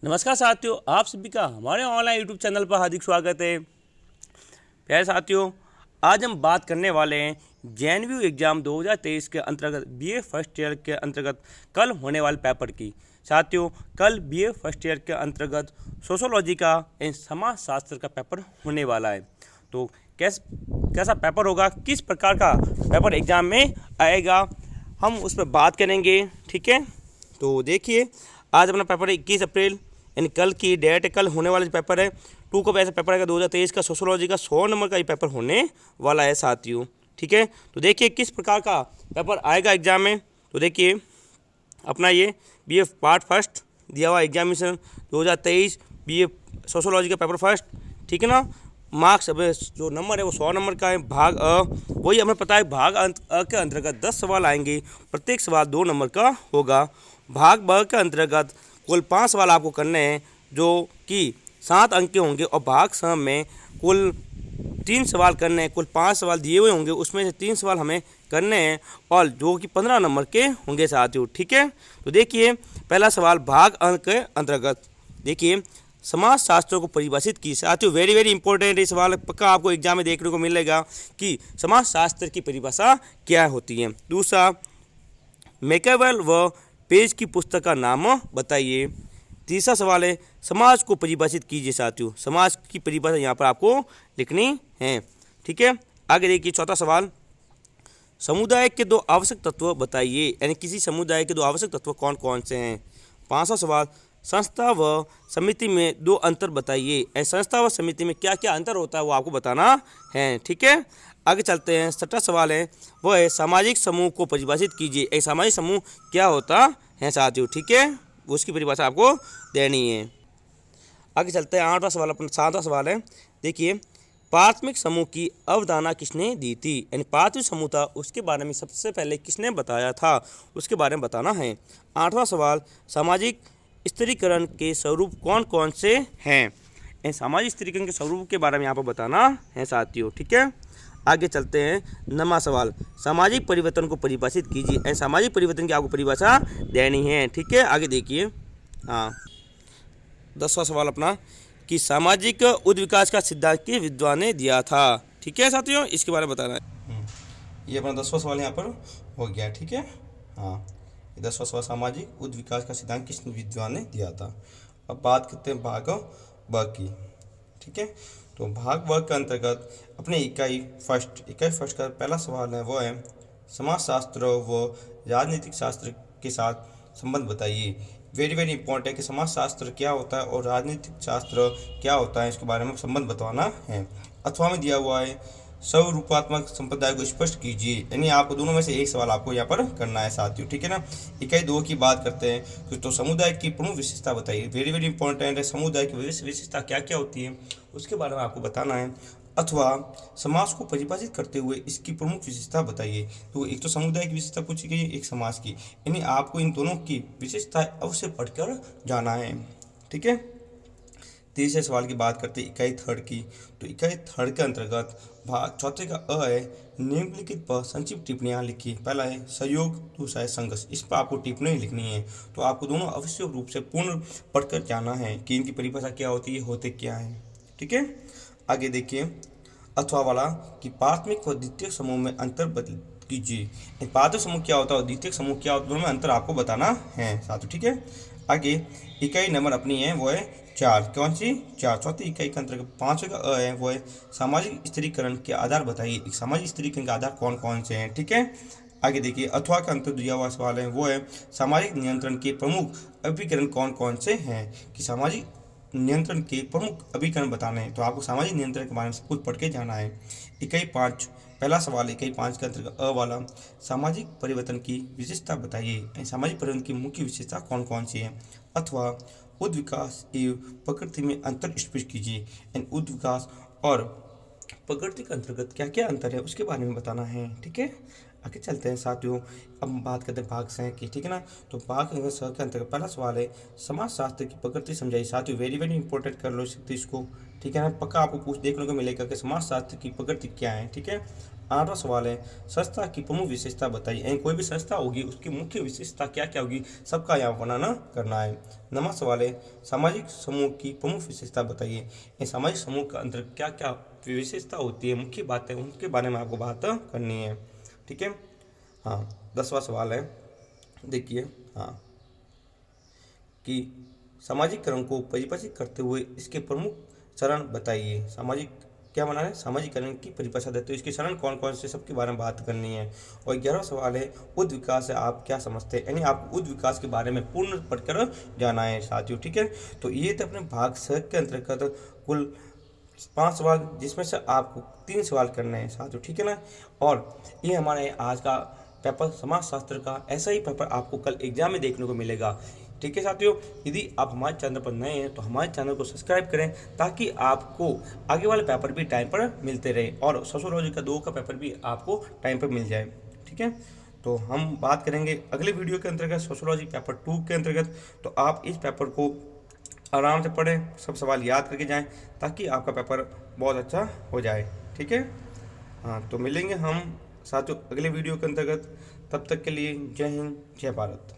नमस्कार साथियों, आप सभी का हमारे ऑनलाइन यूट्यूब चैनल पर हार्दिक स्वागत है। प्यारे साथियों, आज हम बात करने वाले हैं जेएनयू एग्ज़ाम 2023 के अंतर्गत बीए फर्स्ट ईयर के अंतर्गत कल होने वाले पेपर की। साथियों, कल बीए फर्स्ट ईयर के अंतर्गत सोशोलॉजी का एवं समाज शास्त्र का पेपर होने वाला है। तो कैसा पेपर होगा, किस प्रकार का पेपर एग्ज़ाम में आएगा, हम उस पर बात करेंगे। ठीक है, तो देखिए, आज अपना पेपर है 21 अप्रैल, यानी कल की डेट है। कल होने वाला पेपर है 2 को ऐसा पेपर आएगा 2023 का सोशोलॉजी का 100 नंबर का ये पेपर होने वाला है साथियों। ठीक है, तो देखिए किस प्रकार का पेपर आएगा एग्जाम में। तो देखिए, अपना ये बीए पार्ट फर्स्ट दिया हुआ एग्जामिनेशन 2023 बीए सोशोलॉजी का पेपर फर्स्ट। ठीक है ना, मार्क्स अब जो नंबर है वो 100 नंबर का है। भाग अ, वही हमें पता है, भाग अ के अंतर्गत 10 सवाल आएंगे, प्रत्येक सवाल 2 नंबर का होगा। भाग ब के अंतर्गत कुल 5 सवाल आपको करने हैं, जो कि 7 अंक के होंगे, और भाग स में कुल 3 सवाल करने हैं। कुल 5 सवाल दिए हुए होंगे, उसमें से 3 सवाल हमें करने हैं, और जो कि 15 नंबर के होंगे साथियों। ठीक है, तो देखिए पहला सवाल भाग अंक के अंतर्गत, देखिए समाज शास्त्रों को परिभाषित की। साथियों वेरी वेरी इंपॉर्टेंट ये सवाल, पक्का आपको एग्जाम में देखने को मिलेगा कि समाज शास्त्र की परिभाषा क्या होती है। दूसरा, मैकेवेल व पेज की पुस्तक का नाम बताइए। तीसरा सवाल है समाज को परिभाषित कीजिए। साथियों समाज की परिभाषा यहाँ पर आपको लिखनी है। ठीक है, आगे देखिए चौथा सवाल, समुदाय के 2 आवश्यक तत्व बताइए, यानी किसी समुदाय के 2 आवश्यक तत्व कौन कौन से हैं। पांचवा सवाल, संस्था व समिति में 2 अंतर बताइए। संस्था व समिति में क्या क्या अंतर होता है वो आपको बताना है। ठीक है, आगे चलते हैं। छठा सवाल है वो है सामाजिक समूह को परिभाषित कीजिए। सामाजिक समूह क्या होता है साथियों। ठीक है, उसकी परिभाषा आपको देनी है। आगे चलते हैं। 8वां सवाल, अपना 7वां सवाल है, देखिए प्राथमिक समूह की अवधारणा किसने दी थी, यानी प्राथमिक समूह था उसके बारे में सबसे पहले किसने बताया था, उसके बारे में बताना है। 8वां सवाल, सामाजिक स्त्रीकरण के स्वरूप कौन कौन से हैं। सामाजिक स्त्रीकरण के स्वरूप के बारे में यहाँ पर बताना है साथियों। ठीक है, आगे चलते हैं। 9वां सवाल, सामाजिक परिवर्तन को परिभाषित कीजिए। सामाजिक परिवर्तन की आपको परिभाषा देनी है। ठीक है, आगे देखिए। हाँ, 10वां सवाल अपना, कि सामाजिक उद्विकास का सिद्धांत किस विद्वान ने दिया था। ठीक है साथियों, इसके बारे में बताना है। ये अपना 10वां सवाल यहाँ पर हो गया। ठीक है, हाँ, 10वां सवाल, सामाजिक उद्विकास का सिद्धांत किस विद्वान ने दिया था। अब बात करते हैं भाग ब की। ठीक है, तो भाग वर्ग के अंतर्गत अपने इकाई फर्स्ट का पहला सवाल है वो है समाजशास्त्र व राजनीतिक शास्त्र के साथ संबंध बताइए। वेरी वेरी इंपॉर्टेंट है कि समाजशास्त्र क्या होता है और राजनीतिक शास्त्र क्या होता है, इसके बारे में संबंध बताना है। अथवा में दिया हुआ है स्वरूपात्मक संप्रदाय को स्पष्ट कीजिए, यानी आपको दोनों में से एक सवाल आपको यहाँ पर करना है साथियों। ठीक है ना, इकाई 2 की बात करते हैं, तो समुदाय की प्रमुख विशेषता बताइए। वेरी वेरी इंपॉर्टेंट है, समुदाय की विशेषता क्या क्या होती है उसके बारे में आपको बताना है। अथवा समाज को परिभाषित करते हुए इसकी प्रमुख विशेषता बताइए। तो एक तो समुदाय की विशेषता पूछी गई है, एक समाज की, यानी आपको इन दोनों की विशेषताएं अवश्य पढ़कर जाना है। ठीक है, तीसरे सवाल की बात करते हैं इकाई 3 की। तो इकाई 3 के अंतर्गत भाग चौथे का अ है निम्नलिखित पर संक्षिप्त टिप्पणियाँ लिखिए। पहला है सहयोग, दूसरा है संघर्ष। इस पर आपको टिप्पणी लिखनी है, तो आपको दोनों आवश्यक रूप से पूर्ण पढ़कर जाना है कि इनकी परिभाषा क्या होती है, होते क्या है। ठीक है, आगे देखिए अथवा वाला, कि प्राथमिक व द्वितीय समूह में अंतर बदल कीजिए। प्राथमिक समूह क्या होता है और द्वितीय समूह क्या होता है, दोनों में अंतर आपको बताना है साथियों। ठीक है, आगे इकाई नंबर अपनी है वो है 4, कौन सी 4, चौथी इकाई के अंतर्गत 5 का अ है वो है सामाजिक स्त्रीकरण के आधार बताइए। सामाजिक स्त्रीकरण के आधार कौन कौन से हैं। ठीक है, आगे देखिए अथवा का अंतर दिया हुआ सवाल है वो है सामाजिक नियंत्रण के प्रमुख अभिकरण कौन कौन से हैं, कि सामाजिक नियंत्रण के प्रमुख अभिकरण बताने हैं, तो आपको सामाजिक नियंत्रण के बारे में सब कुछ पढ़ के जाना है। इकाई 5 पहला सवाल, इकाई 5 के अंतर्गत अ वाला, सामाजिक परिवर्तन की विशेषता बताइए। सामाजिक परिवर्तन की मुख्य विशेषता कौन कौन सी है। अथवा उद्विकास एवं प्रकृति में अंतर स्पष्ट कीजिए। उद्विकास और प्रकृति के अंतर्गत क्या क्या अंतर है उसके बारे में बताना है। ठीक है, आगे चलते हैं साथियों। अब हम बात करते हैं भाग स की। ठीक है ना, तो भाग स के अंतर्गत पहला सवाल है समाज शास्त्र की प्रकृति समझाइए। साथियों वेरी वेरी इंपॉर्टेंट कर लो सकते इसको। ठीक है ना, पक्का आपको पूछ देखने को मिलेगा कि समाज शास्त्र की प्रकृति क्या है। ठीक है, 8वां सवाल है, संस्था की प्रमुख विशेषता बताइए। यानी कोई भी संस्था होगी उसकी मुख्य विशेषता क्या क्या होगी, सबका यहाँ बनाना करना है। 9वां सवाल है, सामाजिक समूह की प्रमुख विशेषता बताइए। ये सामाजिक समूह के अंदर क्या क्या विशेषता होती है, मुख्य बातें, उनके बारे में आपको बात करनी है। ठीक है। हाँ, 10वां सवाल है, देखिए, हाँ, कि सामाजिकरण को परिभाषित करते हुए इसके प्रमुख चरण बताइए। सामाजिक क्या बना है, सामाजिकरण की परिभाषा देते हुए इसके चरण कौन कौन से, सबके बारे में बात करनी है। और 11वां सवाल है, उद्ध विकास से आप क्या समझते हैं। यानी आपको उद्ध विकास के बारे में पूर्ण पढ़कर जाना है साथियों। ठीक है। तो ये थे अपने भाग 6 के अंतर्गत कुल 5 सवाल, जिसमें से आपको 3 सवाल करने हैं साथियों। ठीक है ना। और ये हमारे आज का पेपर समाजशास्त्र का, ऐसा ही पेपर आपको कल एग्जाम में देखने को मिलेगा। ठीक है साथियों, यदि आप हमारे चैनल पर नए हैं तो हमारे चैनल को सब्सक्राइब करें, ताकि आपको आगे वाले पेपर भी टाइम पर मिलते रहे और सोशियोलॉजी का 2 का पेपर भी आपको टाइम पर मिल जाए। ठीक है। तो हम बात करेंगे अगले वीडियो के अंतर्गत सोशियोलॉजी पेपर 2 के अंतर्गत। तो आप इस पेपर को आराम से पढ़ें, सब सवाल याद करके जाएं, ताकि आपका पेपर बहुत अच्छा हो जाए। ठीक है। हाँ, तो मिलेंगे हम साथियों अगले वीडियो के अंतर्गत। तब तक के लिए जय हिंद, जय भारत।